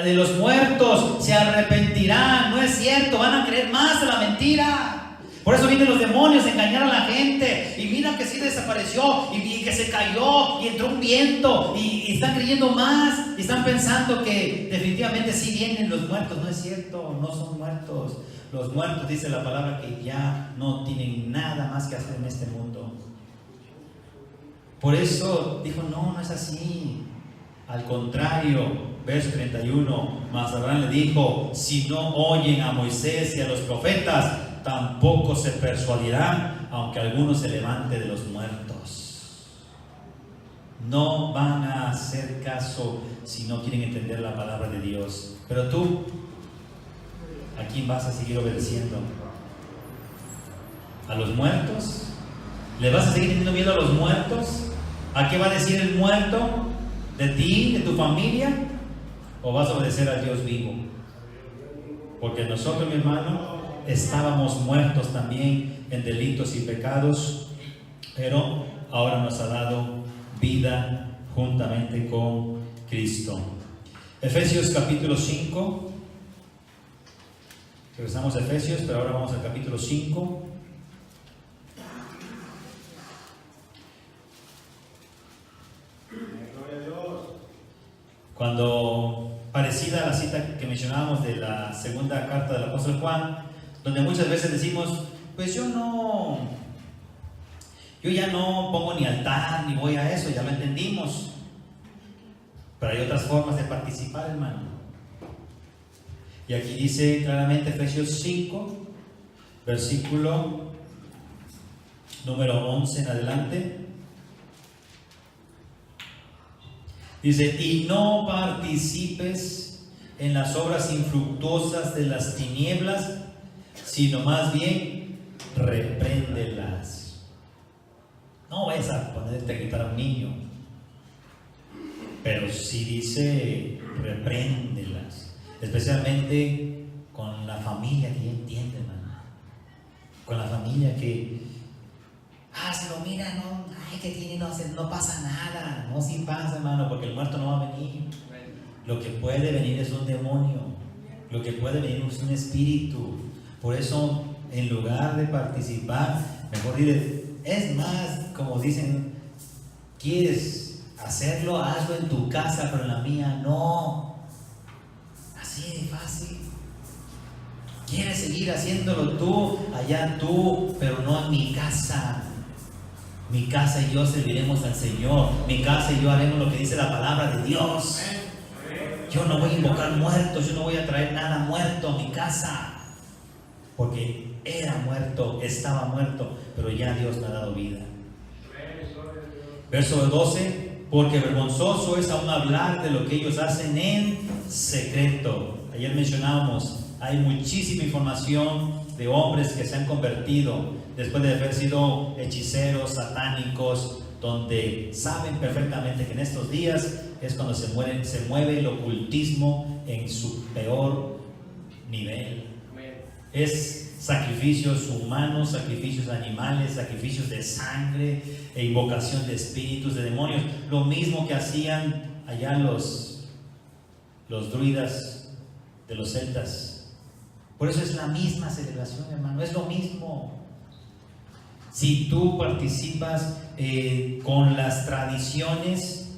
de los muertos, se arrepentirán. No es cierto, van a creer más de la mentira. Por eso vienen los demonios a engañar a la gente. Y mira que sí desapareció, y que se cayó, y entró un viento, y están creyendo más, y están pensando que definitivamente sí vienen los muertos. No es cierto, no son muertos. Los muertos, dice la palabra, que ya no tienen nada más que hacer en este mundo. Por eso dijo: no es así. Al contrario, verso 31, mas Abraham le dijo: si no oyen a Moisés y a los profetas, tampoco se persuadirán, aunque alguno se levante de los muertos. No van a hacer caso si no quieren entender la palabra de Dios. Pero tú, ¿a quién vas a seguir obedeciendo? ¿A los muertos? ¿Le vas a seguir teniendo miedo a los muertos? ¿A qué va a decir el muerto de ti, de tu familia? ¿O vas a obedecer al Dios vivo? Porque nosotros, mi hermano, estábamos muertos también en delitos y pecados, pero ahora nos ha dado vida juntamente con Cristo. Efesios capítulo 5. Regresamos a Efesios, pero ahora vamos al capítulo 5. Cuando, parecida a la cita que mencionábamos de la segunda carta del apóstol Juan, donde muchas veces decimos: pues yo ya no pongo ni altar, ni voy a eso, ya lo entendimos. Pero hay otras formas de participar, hermano. Y aquí dice claramente Efesios 5, versículo número 11 en adelante. Dice: y no participes en las obras infructuosas de las tinieblas, sino más bien repréndelas. No vayas a ponerte a gritar a un niño, pero sí dice repréndelas, especialmente con la familia que ya entiende, hermano. Con la familia que, se lo mira, no, que tiene, no pasa nada. No, sí pasa, hermano, porque el muerto no va a venir. Lo que puede venir es un demonio. Lo que puede venir es un espíritu. Por eso, en lugar de participar, mejor dile, es más, como dicen, ¿quieres hacerlo? Hazlo en tu casa, pero en la mía no. Así de fácil. ¿Quieres seguir haciéndolo tú? Allá tú, pero no en mi casa. Mi casa y yo serviremos al Señor. Mi casa y yo haremos lo que dice la palabra de Dios. Yo no voy a invocar muertos, yo no voy a traer nada muerto a mi casa. Porque era muerto, estaba muerto, pero ya Dios me ha dado vida. Verso 12, porque vergonzoso es aún hablar de lo que ellos hacen en secreto. Ayer mencionábamos, hay muchísima información de hombres que se han convertido después de haber sido hechiceros, satánicos, donde saben perfectamente que en estos días es cuando se mueve el ocultismo en su peor nivel. Es sacrificios humanos, sacrificios animales, sacrificios de sangre e invocación de espíritus, de demonios. Lo mismo que hacían allá los druidas de los celtas. Por eso es la misma celebración, hermano, es lo mismo. Si tú participas con las tradiciones,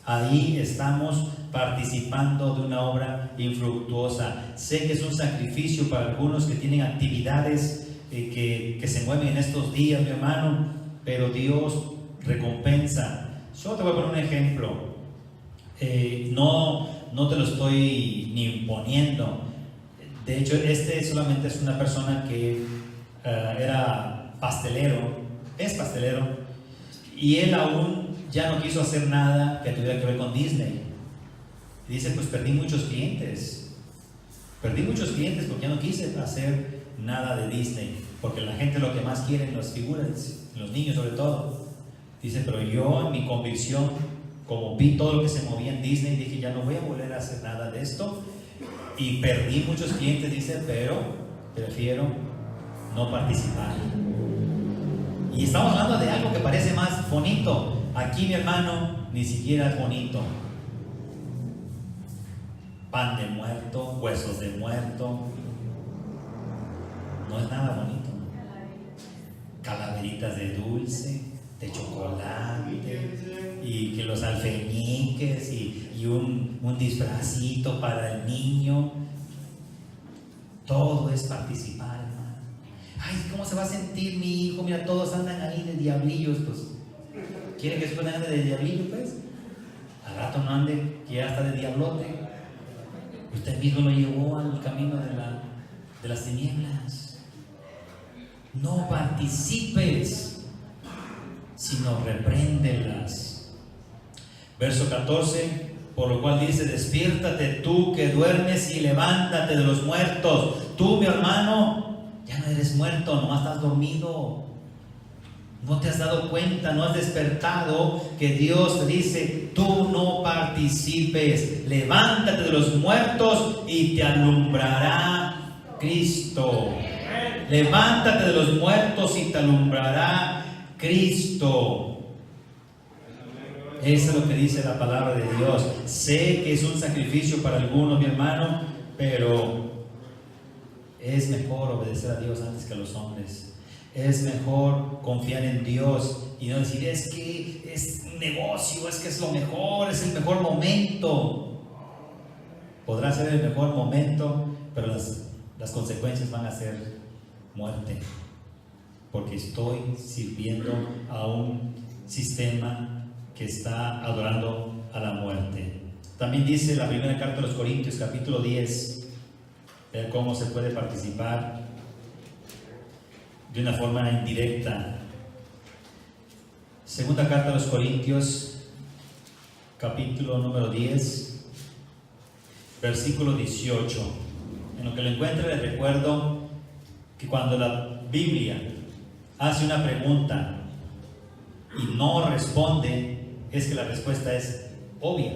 ahí estamos participando de una obra infructuosa. Sé que es un sacrificio para algunos que tienen actividades que se mueven en estos días, mi hermano, pero Dios recompensa. Yo te voy a poner un ejemplo. No te lo estoy ni imponiendo. De hecho, solamente es una persona que era es pastelero, y él aún ya no quiso hacer nada que tuviera que ver con Disney. Y dice, pues perdí muchos clientes porque ya no quise hacer nada de Disney, porque la gente lo que más quiere las figuras, los niños sobre todo. Dice, pero yo en mi convicción, como vi todo lo que se movía en Disney, dije, ya no voy a volver a hacer nada de esto, y perdí muchos clientes, dice, pero prefiero no participar. Y estamos hablando de algo que parece más bonito. Aquí, mi hermano, ni siquiera es bonito. Pan de muerto, huesos de muerto. No es nada bonito. Calaveritas de dulce, de chocolate, y que los alfeñiques, y un disfrazito para el niño. Todo es participar, hermano. Ay, ¿cómo se va a sentir mi hijo? Mira, todos andan ahí de diablillos, pues. ¿Quiere que se ande de diablillo, pues? Al rato no ande, que ya está de diablote. Usted mismo lo llevó al camino de las tinieblas. No participes, sino repréndelas. Verso 14, por lo cual dice, despiértate tú que duermes y levántate de los muertos. Tú, mi hermano, ya no eres muerto, nomás estás dormido. No te has dado cuenta, no has despertado, que Dios te dice, tú no participes. Levántate de los muertos y te alumbrará Cristo. Levántate de los muertos y te alumbrará Cristo. Eso es lo que dice la palabra de Dios. Sé que es un sacrificio para algunos, mi hermano, pero es mejor obedecer a Dios antes que a los hombres. Es mejor confiar en Dios y no decir, es que es un negocio, es que es lo mejor, es el mejor momento. Podrá ser el mejor momento, pero las consecuencias van a ser muerte, porque estoy sirviendo a un sistema que está adorando a la muerte. También dice la primera carta a los Corintios, capítulo 10, vean cómo se puede participar de una forma indirecta. Segunda carta a los Corintios, capítulo número 10, versículo 18. En lo que lo encuentre, les recuerdo que cuando la Biblia hace una pregunta y no responde, es que la respuesta es obvia.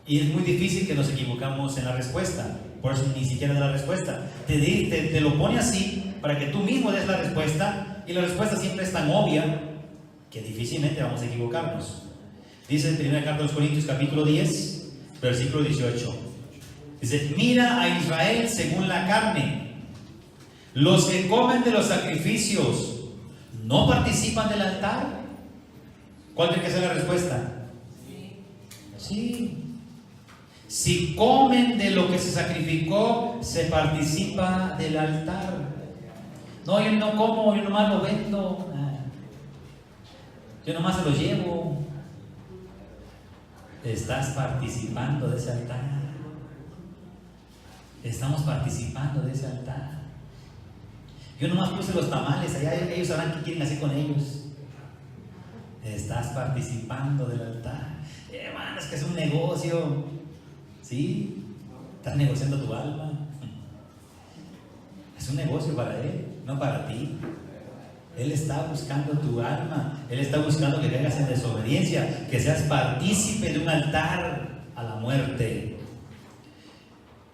Y es muy difícil que nos equivocamos en la respuesta. Por eso ni siquiera da la respuesta. Te lo pone así para que tú mismo des la respuesta. Y la respuesta siempre es tan obvia que difícilmente vamos a equivocarnos. Dice en 1 carta de los Corintios capítulo 10, versículo 18. Dice: mira a Israel según la carne. Los que comen de los sacrificios no participan del altar. ¿Cuál tiene que ser la respuesta? Sí. Si comen de lo que se sacrificó, se participa del altar. No, yo no como, yo nomás lo vendo. Yo nomás se lo llevo. Estás participando de ese altar. Estamos participando de ese altar. Yo nomás puse los tamales, allá ellos sabrán qué quieren hacer con ellos. Estás participando del altar. Hermano, es que es un negocio. ¿Sí? Estás negociando tu alma. Es un negocio para Él, no para ti. Él está buscando tu alma. Él está buscando que caigas en desobediencia, que seas partícipe de un altar a la muerte.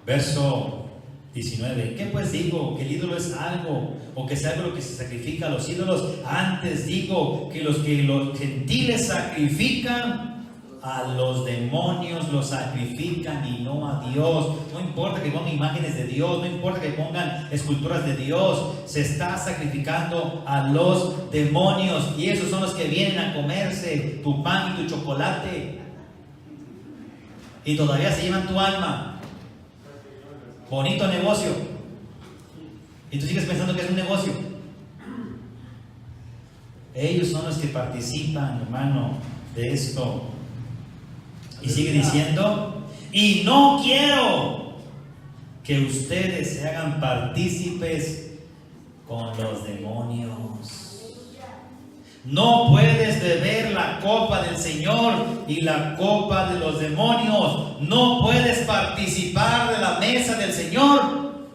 Verso 19. ¿Qué pues digo? ¿Que el ídolo es algo? ¿O que sea algo lo que se sacrifica a los ídolos? Antes digo que los gentiles sacrifican, a los demonios los sacrifican y no a Dios. No importa que pongan imágenes de Dios, no importa que pongan esculturas de Dios, se está sacrificando a los demonios, y esos son los que vienen a comerse tu pan y tu chocolate, y todavía se llevan tu alma. Bonito negocio, y tú sigues pensando que es un negocio. Ellos son los que participan, hermano, de esto. Y sigue diciendo: y no quiero que ustedes se hagan partícipes con los demonios. No puedes beber la copa del Señor y la copa de los demonios. No puedes participar de la mesa del Señor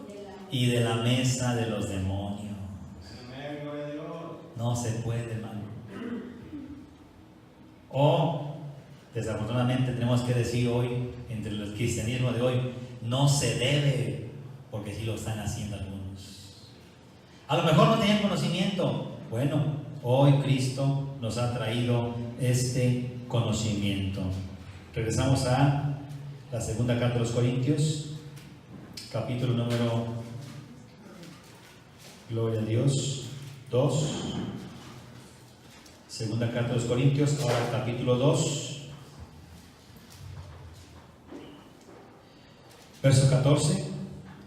y de la mesa de los demonios. No se puede, hermano. Desafortunadamente tenemos que decir hoy, entre el cristianismo de hoy, no se debe, porque sí lo están haciendo algunos. A lo mejor no tenían conocimiento. Bueno, hoy Cristo nos ha traído este conocimiento. Regresamos a la segunda carta de los Corintios, capítulo número, gloria a Dios, 2. Segunda carta de los Corintios, ahora capítulo 2. Verso 14.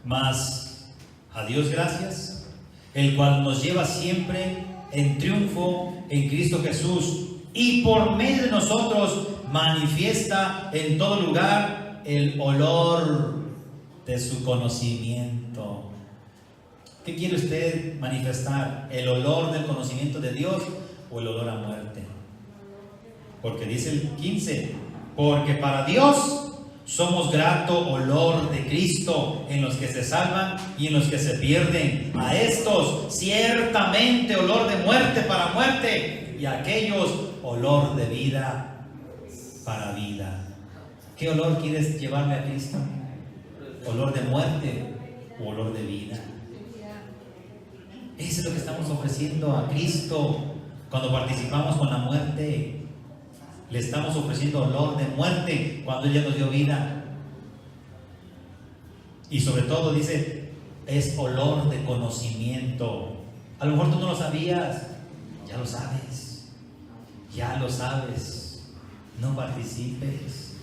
Mas a Dios gracias, el cual nos lleva siempre en triunfo en Cristo Jesús, y por medio de nosotros manifiesta en todo lugar el olor de su conocimiento. ¿Qué quiere usted manifestar? ¿El olor del conocimiento de Dios o el olor a muerte? Porque dice el 15: porque para Dios somos grato olor de Cristo en los que se salvan y en los que se pierden. A estos ciertamente olor de muerte para muerte, y a aquellos olor de vida para vida. ¿Qué olor quieres llevarle a Cristo? ¿Olor de muerte o olor de vida? Eso es lo que estamos ofreciendo a Cristo cuando participamos con la muerte. Le estamos ofreciendo olor de muerte cuando Él ya nos dio vida. Y sobre todo dice, es olor de conocimiento. A lo mejor tú no lo sabías, ya lo sabes. Ya lo sabes. No participes.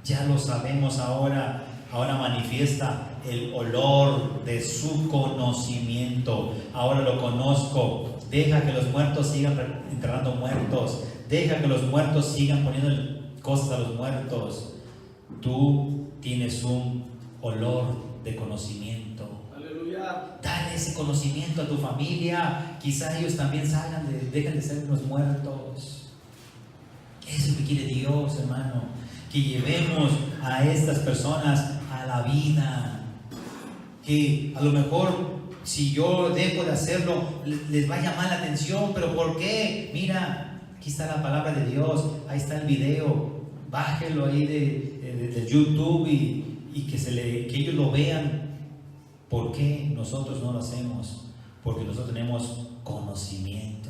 Ya lo sabemos ahora. Ahora manifiesta el olor de su conocimiento. Ahora lo conozco. Deja que los muertos sigan enterrando muertos. Deja que los muertos sigan poniendo cosas a los muertos. Tú tienes un olor de conocimiento. Aleluya. Dale ese conocimiento a tu familia. Quizá ellos también dejen de ser unos muertos. Eso es lo que quiere Dios, hermano. Que llevemos a estas personas a la vida. Que a lo mejor, si yo dejo de hacerlo, les va a llamar la atención. ¿Pero por qué? Mira, aquí está la palabra de Dios, ahí está el video. bájelo ahí de YouTube y que ellos lo vean. ¿Por qué nosotros no lo hacemos? Porque nosotros tenemos conocimiento.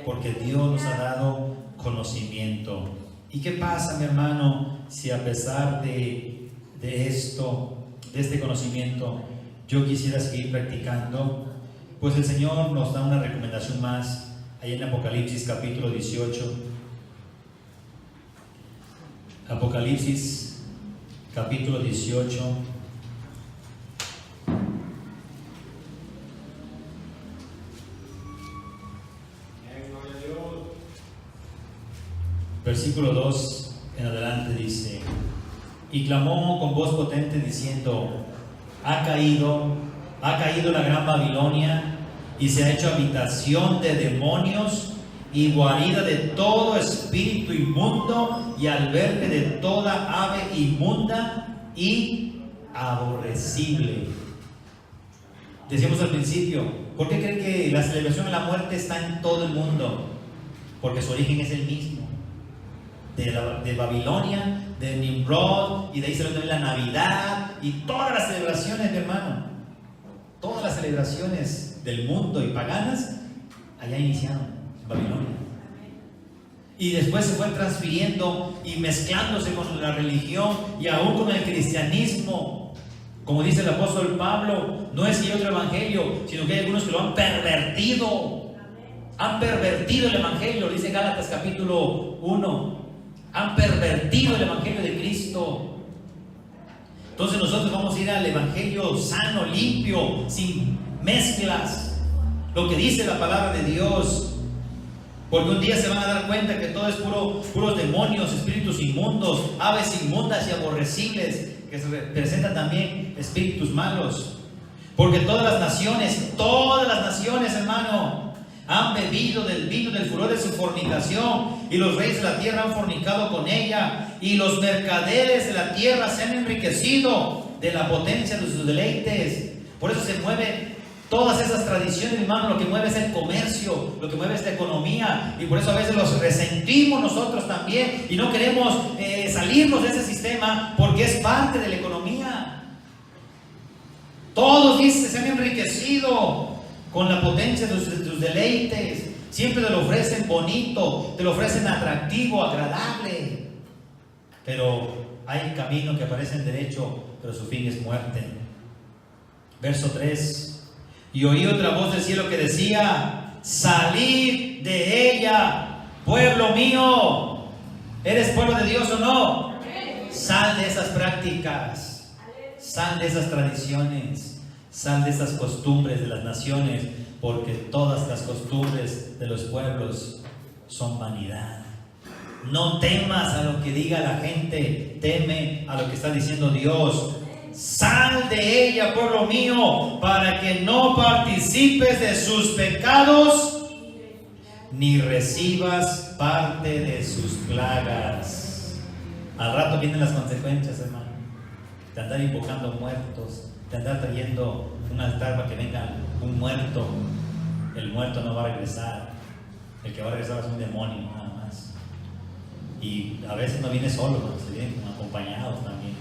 Porque Dios nos ha dado conocimiento. ¿Y qué pasa, mi hermano, si a pesar de esto, de este conocimiento, yo quisiera seguir practicando? Pues el Señor nos da una recomendación más, ahí en Apocalipsis capítulo 18. Apocalipsis capítulo 18. Versículo 2 en adelante dice: y clamó con voz potente diciendo: ha caído la gran Babilonia, y se ha hecho habitación de demonios y guarida de todo espíritu inmundo y albergue de toda ave inmunda y aborrecible. Decíamos al principio, ¿por qué creen que la celebración de la muerte está en todo el mundo? Porque su origen es el mismo. De Babilonia, de Nimrod, y de ahí se ve la Navidad y todas las celebraciones, mi hermano, todas las celebraciones del mundo y paganas allá iniciaron en Babilonia, y después se fue transfiriendo y mezclándose con la religión y aún con el cristianismo. Como dice el apóstol Pablo, no es que hay otro evangelio, sino que hay algunos que lo han pervertido. Han pervertido el evangelio, dice Gálatas capítulo 1. Han pervertido el evangelio de Cristo. Entonces nosotros vamos a ir al evangelio sano, limpio, sin mezclas, lo que dice la palabra de Dios. Porque un día se van a dar cuenta que todo es puros demonios, espíritus inmundos, aves inmundas y aborrecibles, que se representan también espíritus malos. Porque todas las naciones, hermano, han bebido del vino del furor de su fornicación, y los reyes de la tierra han fornicado con ella, y los mercaderes de la tierra se han enriquecido de la potencia de sus deleites. Por eso se mueven todas esas tradiciones, hermano. Lo que mueve es el comercio, lo que mueve es la economía, y por eso a veces los resentimos nosotros también, y no queremos salirnos de ese sistema, porque es parte de la economía. Todos, dice, se han enriquecido con la potencia de tus deleites. Siempre te lo ofrecen bonito, te lo ofrecen atractivo, agradable. Pero hay camino que parece derecho, pero su fin es muerte. Verso 3: y oí otra voz del cielo que decía: salid de ella, pueblo mío. ¿Eres pueblo de Dios o no? Sal de esas prácticas, sal de esas tradiciones, sal de esas costumbres de las naciones, porque todas las costumbres de los pueblos son vanidad. No temas a lo que diga la gente, teme a lo que está diciendo Dios. Sal de ella, pueblo mío, para que no participes de sus pecados, ni recibas parte de sus plagas. Al rato vienen las consecuencias, hermano, de andar invocando muertos, de andar trayendo un altar para que venga un muerto. El muerto no va a regresar. El que va a regresar es un demonio, nada más. Y a veces no viene solo, se viene acompañado también.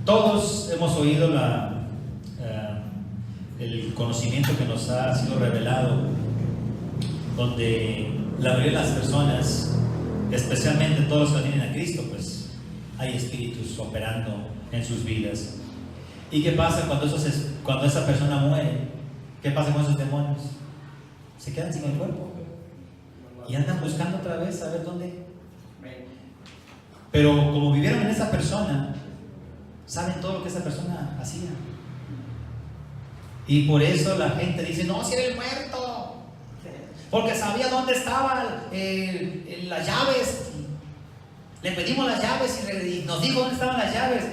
Todos hemos oído el conocimiento que nos ha sido revelado, donde la mayoría de las personas, especialmente todos los que tienen a Cristo, pues hay espíritus operando en sus vidas. ¿Y qué pasa cuando esa persona muere? ¿Qué pasa con esos demonios? Se quedan sin el cuerpo y andan buscando otra vez a ver dónde. Pero como vivieron en esa persona, saben todo lo que esa persona hacía. Y por eso la gente dice: no, si era el muerto, porque sabía dónde estaban las llaves. Le pedimos las llaves y nos dijo dónde estaban las llaves.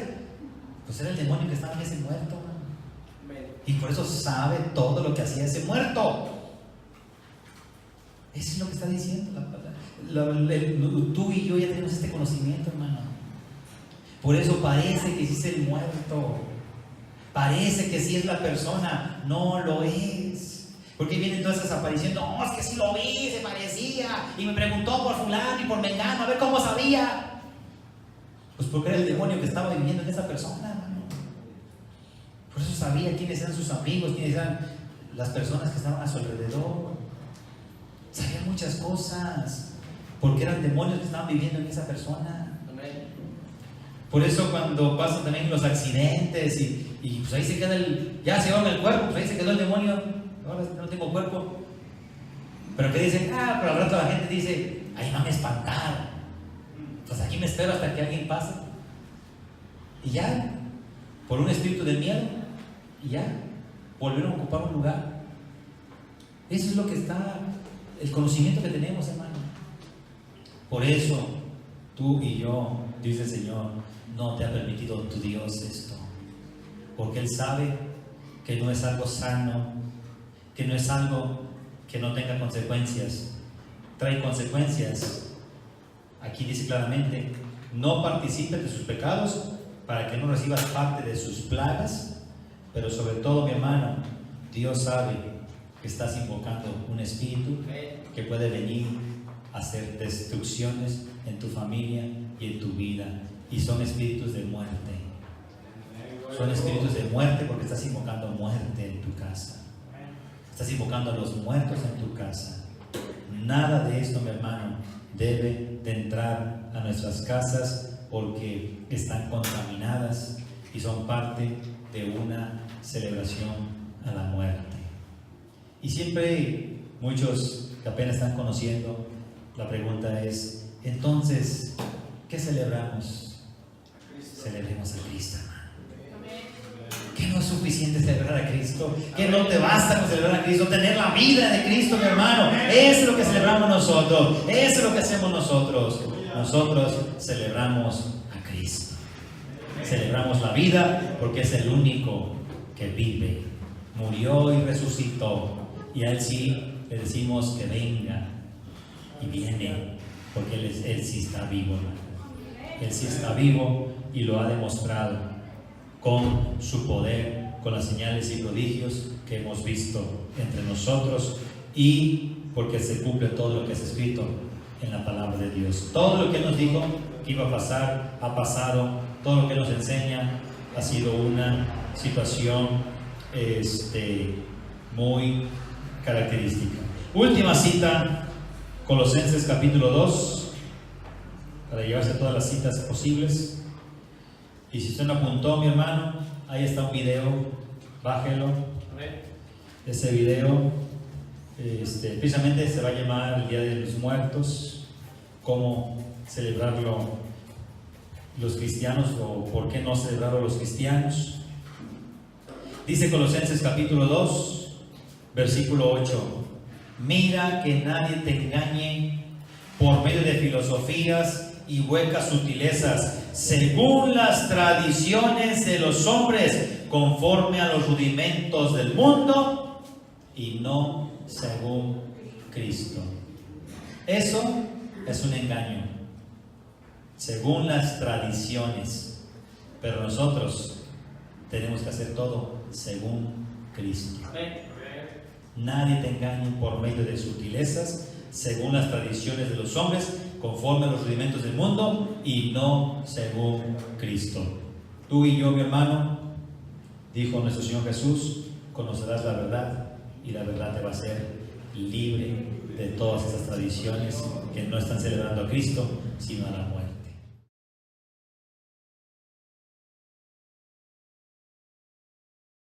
Pues era el demonio que estaba en ese muerto, man. Y por eso sabe todo lo que hacía ese muerto. Eso es lo que está diciendo la palabra. Tú y yo ya tenemos este conocimiento, hermano. Por eso parece que sí es el muerto, parece que sí es la persona. No lo es. ¿Por qué vienen todas esas apariciones? No, es que sí lo vi, se parecía, y me preguntó por fulano y por mengano, a ver cómo sabía. Pues porque era el demonio que estaba viviendo en esa persona, hermano. Por eso sabía quiénes eran sus amigos, quiénes eran las personas que estaban a su alrededor. Sabía muchas cosas, porque eran demonios que estaban viviendo en esa persona. Por eso cuando pasan también los accidentes y pues ahí se queda ya se llevan el cuerpo, pues ahí se quedó el demonio, ahora no tengo cuerpo. Pero que dicen, pero al rato la gente dice, ahí van a espantar. Pues aquí me espero hasta que alguien pase. Y ya, por un espíritu de miedo, y ya, volvieron a ocupar un lugar. Eso es lo que está, el conocimiento que tenemos, hermano. Por eso, tú y yo, dice el Señor, no te ha permitido tu Dios esto. Porque Él sabe que no es algo sano, que no es algo que no tenga consecuencias. Trae consecuencias. Aquí dice claramente, no participes de sus pecados para que no recibas parte de sus plagas. Pero sobre todo, mi hermano, Dios sabe que estás invocando un espíritu que puede venir a hacer destrucciones en tu familia y en tu vida. Y son espíritus de muerte. Son espíritus de muerte porque estás invocando muerte en tu casa. Estás invocando a los muertos en tu casa. Nada de esto, mi hermano, debe de entrar a nuestras casas porque están contaminadas y son parte de una celebración a la muerte. Y siempre muchos que apenas están conociendo, la pregunta es, entonces, ¿qué celebramos? Celebremos a Cristo, hermano. Que no es suficiente celebrar a Cristo, que no te basta con celebrar a Cristo, tener la vida de Cristo, mi hermano. Eso es lo que celebramos nosotros, eso es lo que hacemos nosotros. Nosotros celebramos a Cristo. Celebramos la vida porque es el único que vive, murió y resucitó. Y a Él sí le decimos que venga y viene porque Él sí está vivo, hermano. Él sí está vivo y lo ha demostrado con su poder, con las señales y prodigios que hemos visto entre nosotros y porque se cumple todo lo que es escrito en la palabra de Dios. Todo lo que Él nos dijo que iba a pasar, ha pasado. Todo lo que Él nos enseña ha sido una situación muy característica. Última cita, Colosenses capítulo 2, para llevarse todas las citas posibles. Y si usted no apuntó, mi hermano, ahí está un video, bájelo. Ese video precisamente se va a llamar el Día de los Muertos, cómo celebrarlo los cristianos o por qué no celebrarlo los cristianos. Dice Colosenses capítulo 2, versículo 8, mira que nadie te engañe por medio de filosofías y huecas sutilezas, según las tradiciones de los hombres, conforme a los rudimentos del mundo y no según Cristo. Eso es un engaño, según las tradiciones, pero nosotros tenemos que hacer todo según Cristo. Nadie te engañe por medio de sutilezas, según las tradiciones de los hombres, conforme a los rudimentos del mundo y no según Cristo. Tú y yo, mi hermano, dijo nuestro Señor Jesús, conocerás la verdad y la verdad te va a hacer libre de todas esas tradiciones que no están celebrando a Cristo, sino a la muerte.